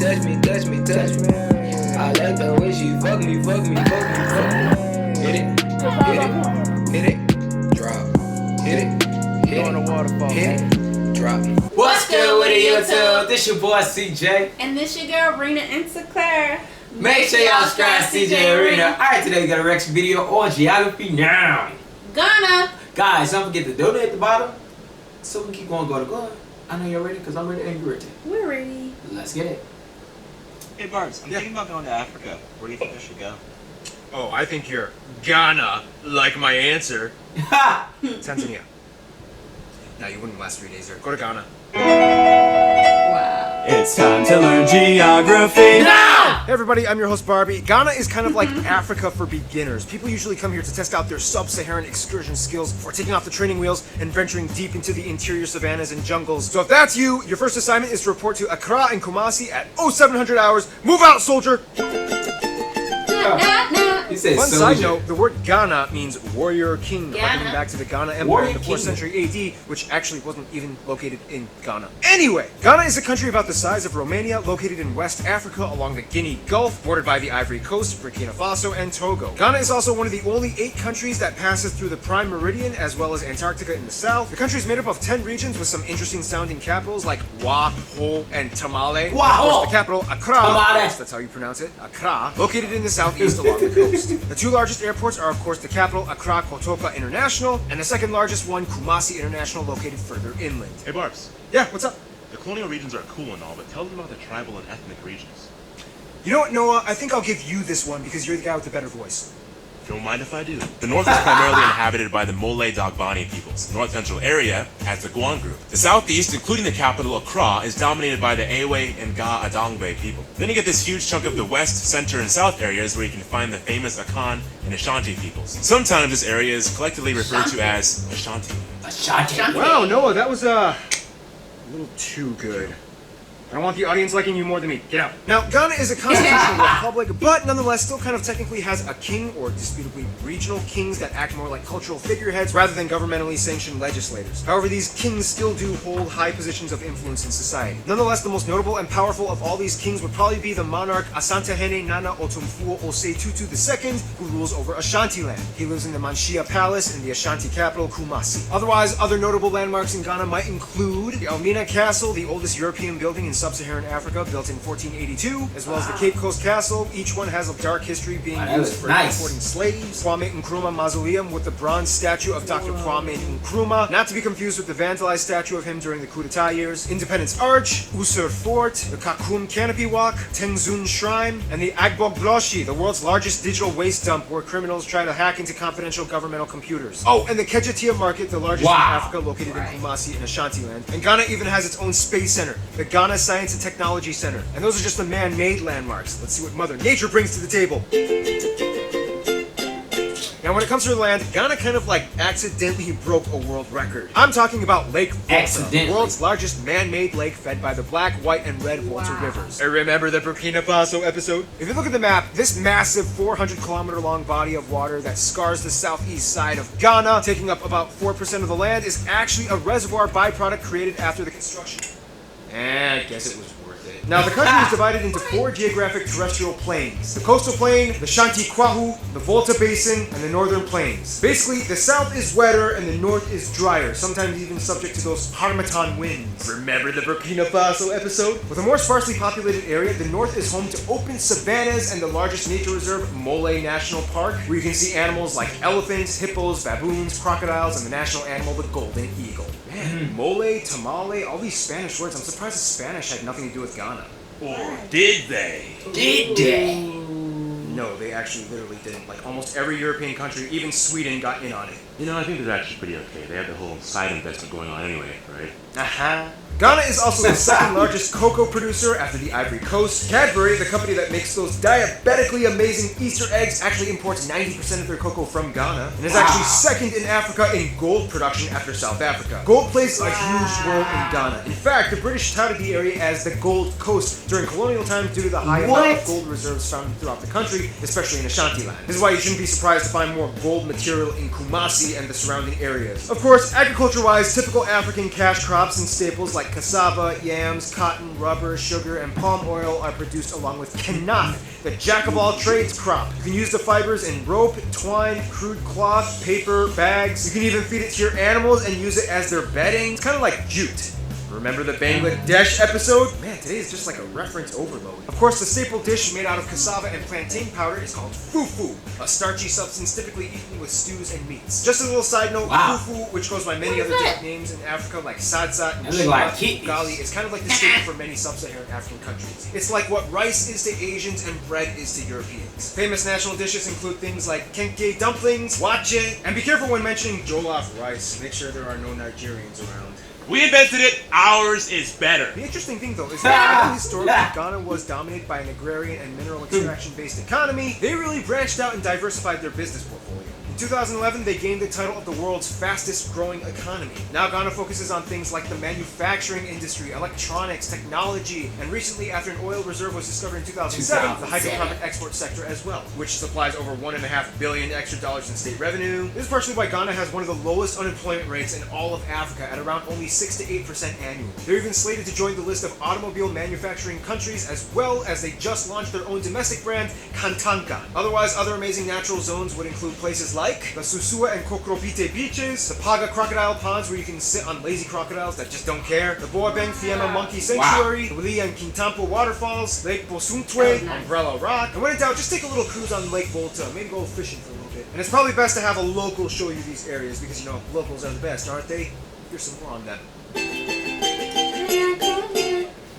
touch me, touch me, touch me. I like the way she fuck me, fuck me, fuck me, fuck me. Hit it, hit it, hit it, drop. Hit it, hit it, hit it, drop. What's good with it, YouTube? This your boy CJ. And this your girl Rena and Claire. Make sure y'all subscribe to CJ Arena. Alright, today we got a reaction video on geography now. Ghana. Guys, don't forget to donate at the bottom so we can keep going, go to go. I know you're ready because I'm ready and you're ready. We're ready. Let's get it. Hey Barbs, I'm thinking about going to Africa. Where do you think I should go? Oh, I think you're Ghana, like my answer. Tanzania. Now you wouldn't last 3 days there. Go to Ghana. Wow. It's time to learn geography now! Hey everybody, I'm your host Barbie. Ghana is kind of like Africa for beginners. People usually come here to test out their sub-Saharan excursion skills before taking off the training wheels and venturing deep into the interior savannas and jungles. So if that's you, your first assignment is to report to Accra and Kumasi at 0700 hours. Move out, soldier! He said Fun soldier. side note, the word Ghana means warrior king, harkening back to the Ghana Empire Warrior in the 4th king. century AD, which actually wasn't even located in Ghana. Anyway, Ghana is a country about the size of Romania, located in West Africa along the Guinea Gulf, bordered by the Ivory Coast, Burkina Faso, and Togo. Ghana is also one of the only 8 countries that passes through the Prime Meridian, as well as Antarctica in the south. The country is made up of 10 regions with some interesting sounding capitals like Wa, Ho, and Tamale. Wa, Of Ho. course, the capital, Accra, Tamale. yes, that's how you pronounce it, Accra, located in the southeast along the coast. The 2 largest airports are, of course, the capital, Accra Kotoka International, and the 2nd largest one, Kumasi International, located further inland. Hey Barbs, Yeah, what's up? the colonial regions are cool and all, but tell them about the tribal and ethnic regions. You know what, Noah? I think I'll give you this one because you're the guy with the better voice. Don't mind if I do. The north is primarily inhabited by the Mole Dagbani peoples. The north central area has the Guan group. The southeast, including the capital Accra, is dominated by the Ewe and Ga Adangbe people. Then you get this huge chunk of the west, center, and south areas where you can find the famous Akan and Ashanti peoples. Sometimes this area is collectively referred to as Ashanti. Ashanti. Wow, Noah, that was a little too good. I don't want the audience liking you more than me. Get out. Now, Ghana is a constitutional republic, but nonetheless still kind of technically has a king, or disputably regional kings that act more like cultural figureheads rather than governmentally sanctioned legislators. However, these kings still do hold high positions of influence in society. Nonetheless, the most notable and powerful of all these kings would probably be the monarch Asantehene Nana Otumfuo Ose Tutu II, who rules over Ashanti land. He lives in the Manshia Palace in the Ashanti capital, Kumasi. Otherwise, other notable landmarks in Ghana might include the Elmina Castle, the oldest European building in sub-Saharan Africa, built in 1482, as well as the Cape Coast Castle. Each one has a dark history, being that used was for nice. transporting slaves. Kwame Nkrumah Mausoleum with the bronze statue of Dr. Kwame Nkrumah, not to be confused with the vandalized statue of him during the coup d'etat years. Independence Arch, Usur Fort, the Kakum Canopy Walk, Tenzun Shrine, and the Agbogloshi, the world's largest digital waste dump where criminals try to hack into confidential governmental computers. Oh, and the Kejetia Market, the largest in Africa, located in Kumasi in Ashantiland. And Ghana even has its own space center, the Ghana Science and Technology Center. And those are just the man-made landmarks. Let's see what Mother Nature brings to the table. Now, when it comes to the land, Ghana kind of like accidentally broke a world record. I'm talking about Lake Volta, Accidentally. the world's largest man-made lake fed by the Black, White, and Red Volta rivers. I remember the Burkina Faso episode? If you look at the map, this massive 400-kilometer-long body of water that scars the southeast side of Ghana, taking up about 4% of the land, is actually a reservoir byproduct created after the construction. I guess it was worth it. Now, the country is divided into 4 geographic terrestrial plains. The coastal plain, the Shanti Kwahu, the Volta Basin, and the northern plains. Basically, the south is wetter and the north is drier, sometimes even subject to those harmattan winds. Remember the Burkina Faso episode? With a more sparsely populated area, the north is home to open savannas and the largest nature reserve, Mole National Park, where you can see animals like elephants, hippos, baboons, crocodiles, and the national animal, the golden eagle. Man, mole, tamale, all these Spanish words. I'm surprised the Spanish had nothing to do with Ghana. Or did they? Did they? No, they actually literally didn't. Like, almost every European country, even Sweden, got in on it. You know, I think they're actually pretty okay. They have the whole side investment going on anyway, right? Aha. Ghana is also the 2nd largest cocoa producer after the Ivory Coast. Cadbury, the company that makes those diabetically amazing Easter eggs, actually imports 90% of their cocoa from Ghana, and is actually 2nd in Africa in gold production after South Africa. Gold plays a huge role in Ghana. In fact, the British touted the area as the Gold Coast during colonial times due to the high amount of gold reserves found throughout the country, especially in Ashantiland. This is why you shouldn't be surprised to find more gold material in Kumasi and the surrounding areas. Of course, agriculture-wise, typical African cash crops and staples like like cassava, yams, cotton, rubber, sugar, and palm oil are produced along with kenaf, the jack-of-all-trades crop. You can use the fibers in rope, twine, crude cloth, paper, bags. You can even feed it to your animals and use it as their bedding. It's kind of like jute. Remember the Bangladesh episode? Man, today is just like a reference overload. Of course, the staple dish made out of cassava and plantain powder is called fufu, a starchy substance typically eaten with stews and meats. Just a little side note, fufu, which goes by many other different names in Africa like sadza and ugali, is kind of like the staple for many sub-Saharan African countries. It's like what rice is to Asians and bread is to Europeans. Famous national dishes include things like kenke dumplings, wache, and be careful when mentioning jollof rice. Make sure there are no Nigerians around. We invented it. Ours is better. The interesting thing, though, is that although historically Ghana was dominated by an agrarian and mineral extraction-based economy, they really branched out and diversified their business portfolio. In 2011, they gained the title of the world's fastest-growing economy. Now Ghana focuses on things like the manufacturing industry, electronics, technology, and recently, after an oil reserve was discovered in 2007, the hydrocarbon export sector as well, which supplies over $1.5 billion extra dollars in state revenue. This is partially why Ghana has one of the lowest unemployment rates in all of Africa at around only 6 to 8% annually. They're even slated to join the list of automobile manufacturing countries, as well as they just launched their own domestic brand, Kantanka. Otherwise, other amazing natural zones would include places like the Susua and Kokropite beaches, the Paga crocodile ponds where you can sit on lazy crocodiles that just don't care, the Boabeng Fiema monkey sanctuary, the Wili and Kintampo waterfalls, Lake Bosuntwe, Umbrella Rock, and when in doubt, just take a little cruise on Lake Volta, maybe go fishing for a little bit. And it's probably best to have a local show you these areas because, you know, locals are the best, aren't they? Here's some more on them.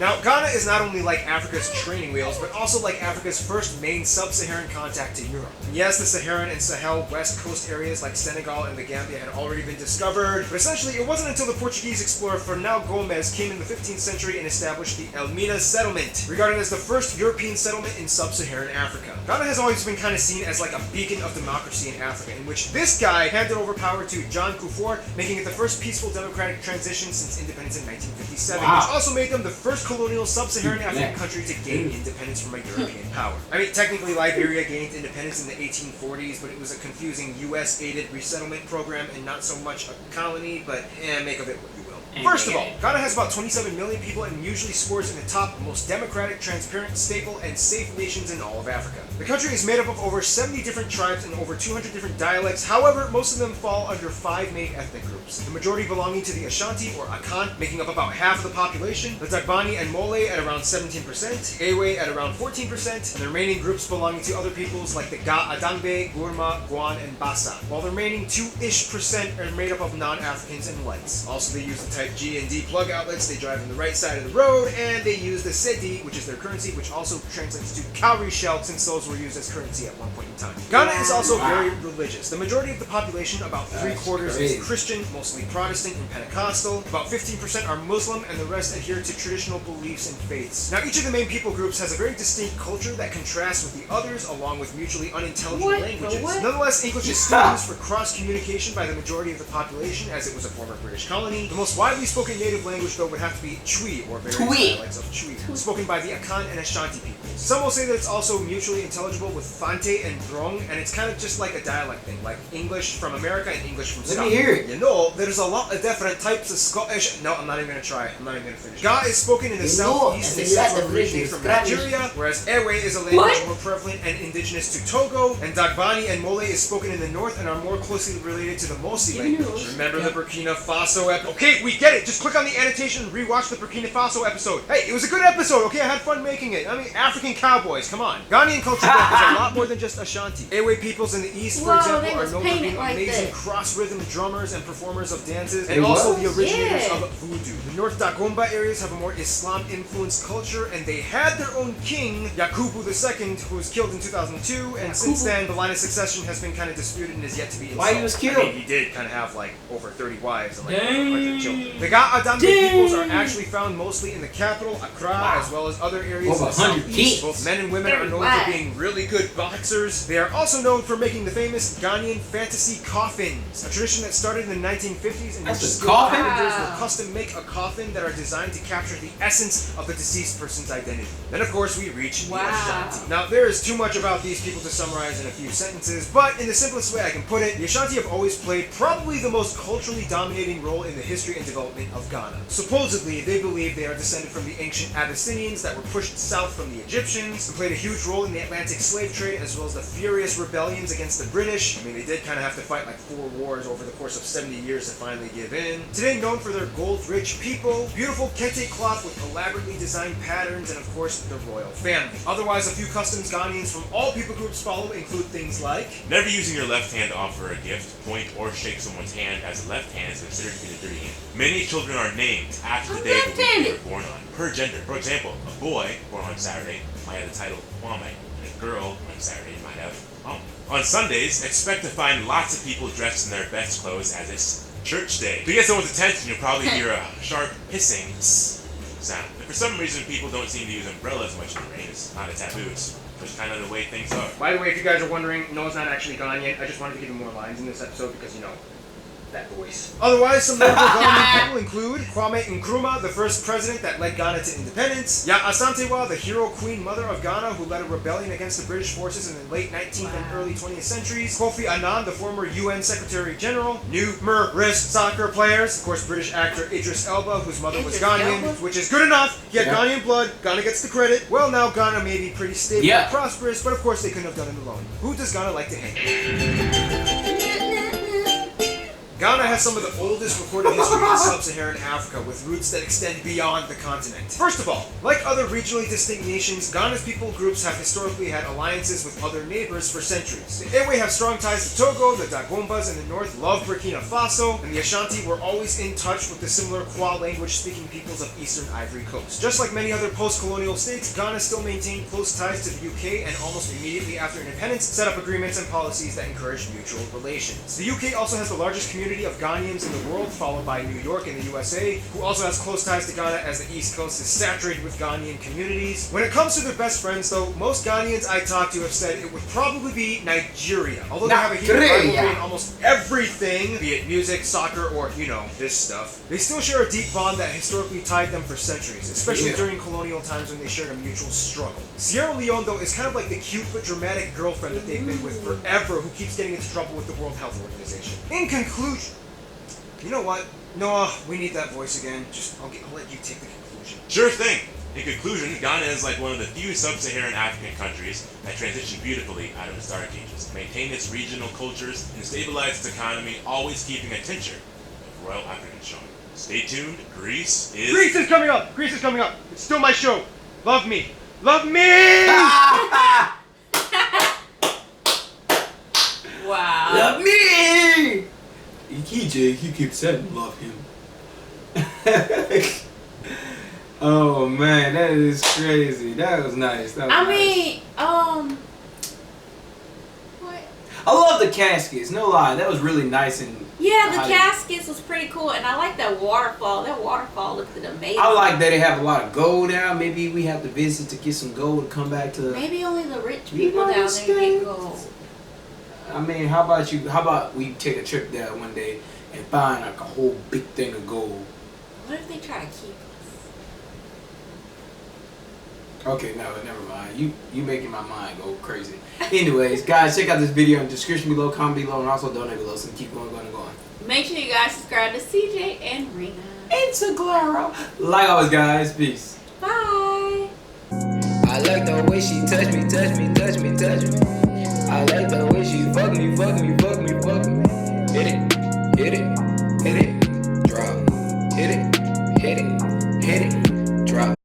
Now, Ghana is not only like Africa's training wheels, but also like Africa's first main sub-Saharan contact to Europe. And yes, the Saharan and Sahel west coast areas like Senegal and the Gambia had already been discovered, but essentially it wasn't until the Portuguese explorer Fernão Gomes came in the 15th century and established the Elmina settlement, regarded as the first European settlement in sub-Saharan Africa. Ghana has always been kind of seen as like a beacon of democracy in Africa, in which this guy handed over power to John Kufuor, making it the first peaceful democratic transition since independence in 1957, which also made them the first colonial sub-Saharan African country to gain independence from a European power. I mean, technically Liberia gained independence in the 1840s, but it was a confusing US-aided resettlement program and not so much a colony, but make of it what you will. First of all, Ghana has about 27 million people and usually scores in the top most democratic, transparent, stable, and safe nations in all of Africa. The country is made up of over 70 different tribes and over 200 different dialects. However, most of them fall under 5 main ethnic groups. The majority belonging to the Ashanti or Akan, making up about half of the population, the Dagbani and Mole at around 17%, Ewe at around 14%, and the remaining groups belonging to other peoples like the Ga Adangbe, Gurma, Guan, and Bassa, while the remaining 2-ish% are made up of non-Africans and whites. Also, they use the type G and D plug outlets, they drive on the right side of the road, and they use the Sedi, which is their currency, which also translates to cowrie shell, since those were used as currency at one point in time. Ghana is also very religious. The majority of the population, about 3/4, is Christian, mostly Protestant and Pentecostal. About 15% are Muslim, and the rest adhere to traditional beliefs and faiths. Now, each of the main people groups has a very distinct culture that contrasts with the others, along with mutually unintelligible languages. Nonetheless, English is still used for cross-communication by the majority of the population, as it was a former British colony. The most widely spoken native language, though, would have to be Twi, or various dialects of Twi, spoken by the Akan and Ashanti peoples. Some will say that it's also mutually intelligible with Fante and Brong, and it's kind of just like a dialect thing, like English from America and English from Scotland. Let me hear it. You know, there's a lot of different types of Scottish. No, I'm not even gonna try. I'm not even gonna finish. Ga is spoken in the southeast and central region from Nigeria, whereas Ewe is a language more prevalent and indigenous to Togo, and Dagbani and Mole is spoken in the north and are more closely related to the Mosi language. Remember the Burkina Faso episode? Okay, we get it. Just click on the annotation and rewatch the Burkina Faso episode. Hey, it was a good episode, okay? I had fun making it. I mean, African cowboys, come on. Ghanaian culture is a lot more than just Ashanti. Ewe peoples in the east, for example, are known for being amazing cross-rhythm drummers and performers of dances, and also the originators of voodoo. The North Dagomba areas have a more Islam-influenced culture, and they had their own king, Yakubu II, who was killed in 2002, and since then, the line of succession has been kind of disputed and is yet to be installed. Why he was killed? I mean, he did kind of have like over 30 wives and like 100 children. The Ga Adambe peoples are actually found mostly in the capital, Accra, as well as other areas in the southeast. Both men and women are known for being really good boxers. They are also known for making the famous Ghanaian fantasy coffins, a tradition that started in the 1950s in which skilled carpenters will custom make a coffin that are designed to capture the essence of the deceased person's identity. Then, of course, we reach the Ashanti. Now, there is too much about these people to summarize in a few sentences, but in the simplest way I can put it, the Ashanti have always played probably the most culturally dominating role in the history and development development of Ghana. Supposedly, they believe they are descended from the ancient Abyssinians that were pushed south from the Egyptians and played a huge role in the Atlantic slave trade, as well as the furious rebellions against the British. I mean, they did kind of have to fight like 4 wars over the course of 70 years to finally give in. Today known for their gold-rich people, beautiful kente cloth with elaborately designed patterns, and of course, the royal family. Otherwise, a few customs Ghanaians from all people groups follow include things like Never using your left hand to offer a gift, point, or shake someone's hand, as the left hand is considered to be the dirty hand. Many children are named after the day the week they were born on, per gender. For example, a boy born on Saturday might have the title Kwame, and a girl on Saturday might have Mom. On Sundays, expect to find lots of people dressed in their best clothes as it's church day. To get someone's attention, you'll probably hear a sharp hissing sound. If for some reason people don't seem to use umbrellas much in the rain, it's not a taboo. It's just kind of the way things are. By the way, if you guys are wondering, Noah's not actually Ghanaian. I just wanted to give him more lines in this episode because, you know, that voice. Otherwise, some notable Ghanaian people include Kwame Nkrumah, the first president that led Ghana to independence, Ya Asantewa, the hero queen mother of Ghana who led a rebellion against the British forces in the late 19th and early 20th centuries, Kofi Annan, the former UN Secretary General, numerous soccer players, of course British actor Idris Elba, whose mother was Ghanaian, which is good enough. He had Ghanaian blood, Ghana gets the credit. Well, now Ghana may be pretty stable and prosperous, but of course they couldn't have done it alone. Who does Ghana like to hang with? Ghana has some of the oldest recorded history in sub-Saharan Africa, with roots that extend beyond the continent. First of all, like other regionally distinct nations, Ghana's people groups have historically had alliances with other neighbors for centuries. The Ewe have strong ties to Togo, the Dagombas in the north love Burkina Faso, and the Ashanti were always in touch with the similar Kwa language-speaking peoples of eastern Ivory Coast. Just like many other post-colonial states, Ghana still maintained close ties to the UK and almost immediately after independence set up agreements and policies that encouraged mutual relations. The UK also has the largest community of Ghanaians in the world, followed by New York in the USA, who also has close ties to Ghana as the East Coast is saturated with Ghanaian communities. When it comes to their best friends though, most Ghanaians I talked to have said it would probably be Nigeria. Although they have a huge rivalry in almost everything, be it music, soccer, or, you know, this stuff, they still share a deep bond that historically tied them for centuries, especially during colonial times when they shared a mutual struggle. Sierra Leone though is kind of like the cute but dramatic girlfriend that they've been with forever who keeps getting into trouble with the World Health Organization. In conclusion, you know what? Noah, we need that voice again. I'll let you take the conclusion. Sure thing. In conclusion, Ghana is like one of the few sub-Saharan African countries that transitioned beautifully out of the Dark Ages, maintained its regional cultures, and stabilized its economy, always keeping a tincture of Royal African charm. Stay tuned. Greece is coming up! Greece is coming up! It's still my show. Love me. Love me! Wow. Love me! He keeps saying love him. Oh man, that is crazy. That was nice. What? I love the caskets, no lie. That was really nice and yeah, the caskets was pretty cool, and I like that waterfall. That waterfall looked amazing. I like that they have a lot of gold now. Maybe we have to visit to get some gold and come back to. Maybe only the rich people down there get gold. I mean, how about we take a trip there one day and find like a whole big thing of gold? What if they try to keep us? Okay, no, never mind. You making my mind go crazy. Anyways, guys, check out this video in the description below, comment below, and also donate below. So keep going. Make sure you guys subscribe to CJ and Rena. It's a Glaro. Like always, guys. Peace. Bye. I like the way she touch me. I like the way she fuck me. Hit it, drop. Hit it.